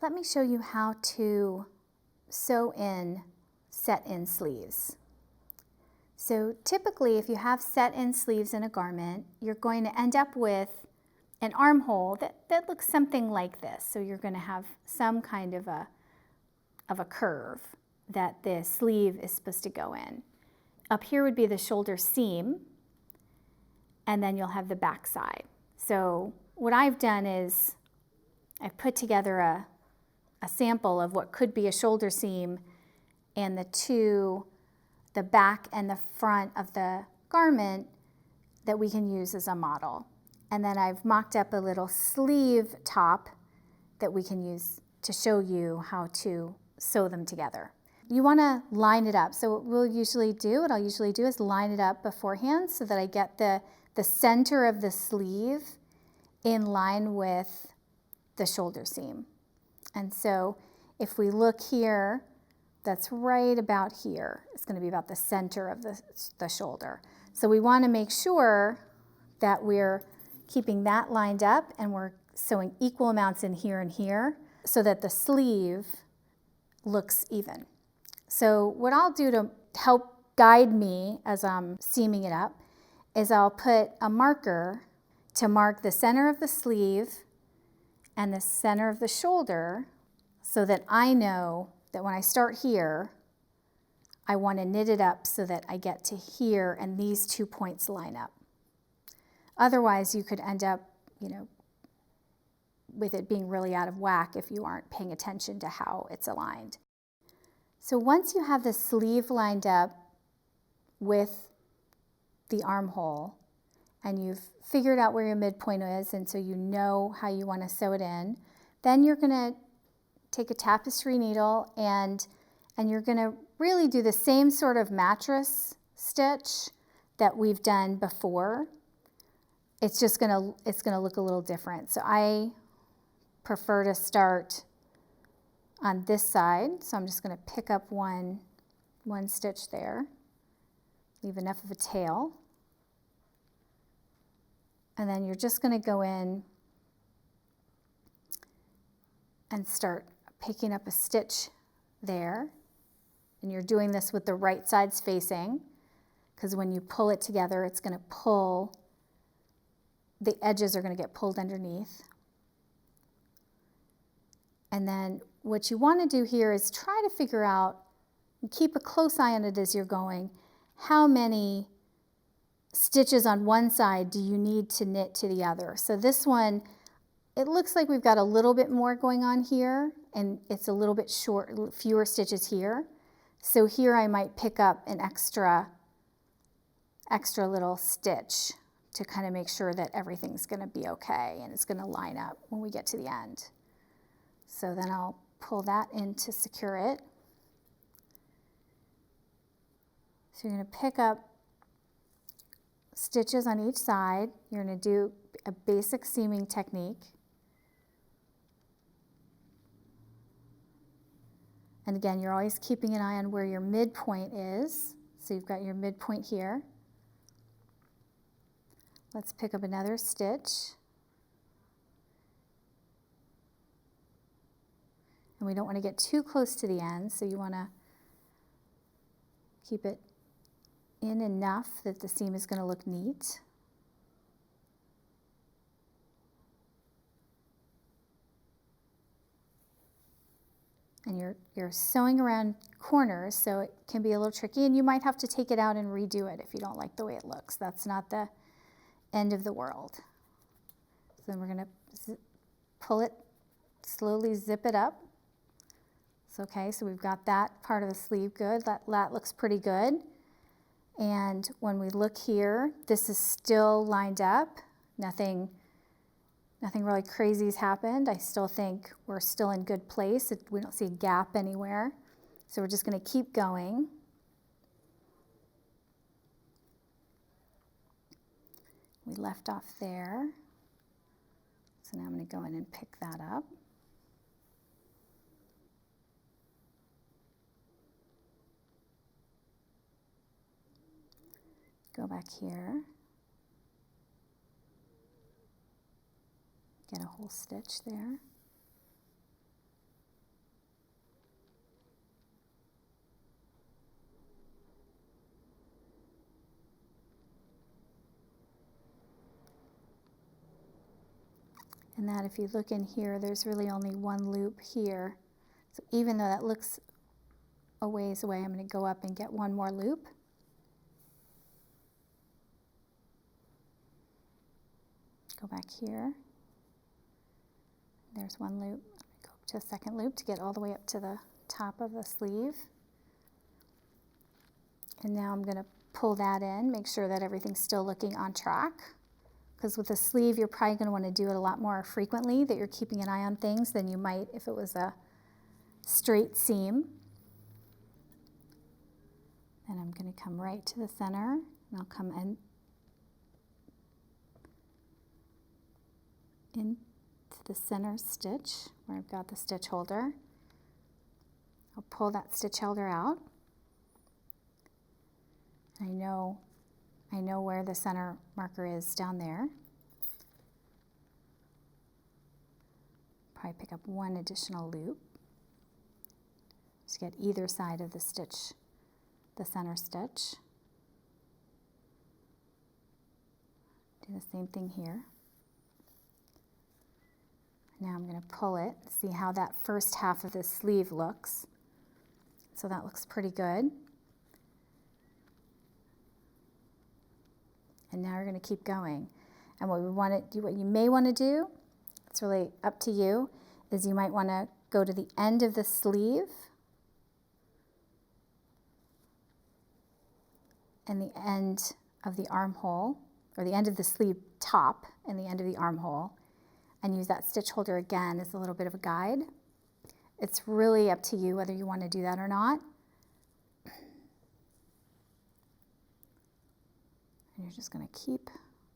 let me show you how to sew in set-in sleeves. So typically, if you have set-in sleeves in a garment, you're going to end up with an armhole that looks something like this. So you're going to have some kind of a curve that the sleeve is supposed to go in. Up here would be the shoulder seam, and then you'll have the back side. So what I've done is I've put together a sample of what could be a shoulder seam and the back and the front of the garment that we can use as a model. And then I've mocked up a little sleeve top that we can use to show you how to sew them together. You want to line it up. So what I'll usually do is line it up beforehand so that I get the center of the sleeve in line with the shoulder seam. And so if we look here, that's right about here. It's going to be about the center of the shoulder. So we want to make sure that we're keeping that lined up and we're sewing equal amounts in here and here so that the sleeve looks even. So what I'll do to help guide me as I'm seaming it up is I'll put a marker to mark the center of the sleeve and the center of the shoulder so that I know that when I start here, I want to knit it up so that I get to here and these 2 points line up. Otherwise, you could end up, with it being really out of whack if you aren't paying attention to how it's aligned. So once you have the sleeve lined up with the armhole and you've figured out where your midpoint is and so you know how you want to sew it in, then you're going to take a tapestry needle and you're going to really do the same sort of mattress stitch that we've done before. It's just going to look a little different. So I prefer to start on this side. So I'm just going to pick up one stitch there, leave enough of a tail. And then you're just going to go in and start picking up a stitch there. And you're doing this with the right sides facing, because when you pull it together, it's going to pull, the edges are going to get pulled underneath. And then what you want to do here is try to figure out, and keep a close eye on it as you're going, how many stitches on one side do you need to knit to the other. So this one, it looks like we've got a little bit more going on here, and it's a little bit short, fewer stitches here. So here I might pick up an extra little stitch to kind of make sure that everything's going to be okay and it's going to line up when we get to the end. So then I'll pull that in to secure it. So you're going to pick up stitches on each side. You're going to do a basic seaming technique. And again, you're always keeping an eye on where your midpoint is. So you've got your midpoint here. Let's pick up another stitch. And we don't want to get too close to the end, so you want to keep it in enough that the seam is going to look neat. And you're sewing around corners, so it can be a little tricky, and you might have to take it out and redo it if you don't like the way it looks. That's not the end of the world. So then we're going to pull it, slowly zip it up. It's okay, so we've got that part of the sleeve good. That looks pretty good. And when we look here, this is still lined up. Nothing really crazy has happened. I still think we're still in good place. We don't see a gap anywhere. So we're just going to keep going. We left off there. So now I'm going to go in and pick that up. Go back here. Get a whole stitch there. And that if you look in here, there's really only one loop here. So even though that looks a ways away, I'm going to go up and get one more loop. Go back here. There's one loop. Go up to a second loop to get all the way up to the top of the sleeve. And now I'm going to pull that in, make sure that everything's still looking on track. Because with a sleeve, you're probably going to want to do it a lot more frequently, that you're keeping an eye on things than you might if it was a straight seam. Then I'm going to come right to the center, and I'll come into the center stitch where I've got the stitch holder. I'll pull that stitch holder out. I know where the center marker is down there. Probably pick up one additional loop to get either side of the stitch, the center stitch. Do the same thing here. Now I'm going to pull it, see how that first half of the sleeve looks. So that looks pretty good. And now we're going to keep going. And what you may want to do, it's really up to you, is you might want to go to the end of the sleeve and the end of the armhole, or the end of the sleeve top and the end of the armhole, and use that stitch holder again as a little bit of a guide. It's really up to you whether you want to do that or not. And you're just going to keep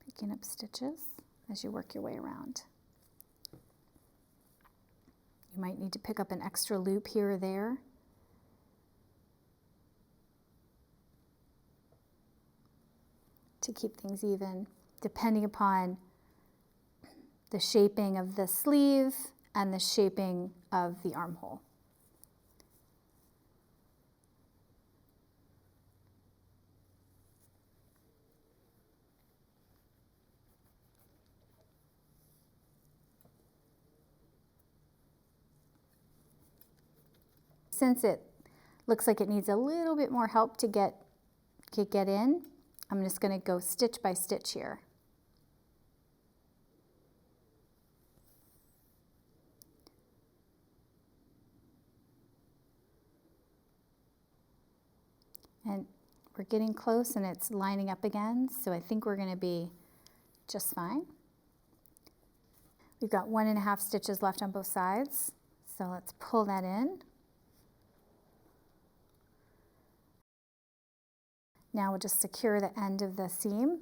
picking up stitches as you work your way around. You might need to pick up an extra loop here or there. To keep things even, depending upon the shaping of the sleeve and the shaping of the armhole. Since it looks like it needs a little bit more help to get in, I'm just going to go stitch by stitch here. And we're getting close and it's lining up again, so I think we're going to be just fine. We've got 1.5 stitches left on both sides, so let's pull that in. Now we'll just secure the end of the seam.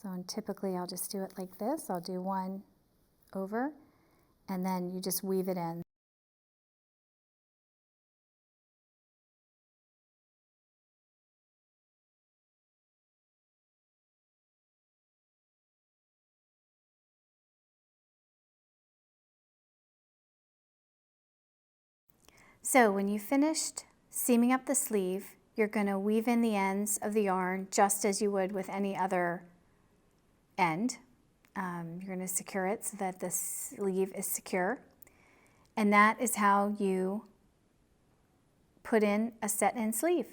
So typically I'll just do it like this. I'll do one over, and then you just weave it in. So when you finished seaming up the sleeve, you're going to weave in the ends of the yarn just as you would with any other end. You're going to secure it so that the sleeve is secure. And that is how you put in a set-in sleeve.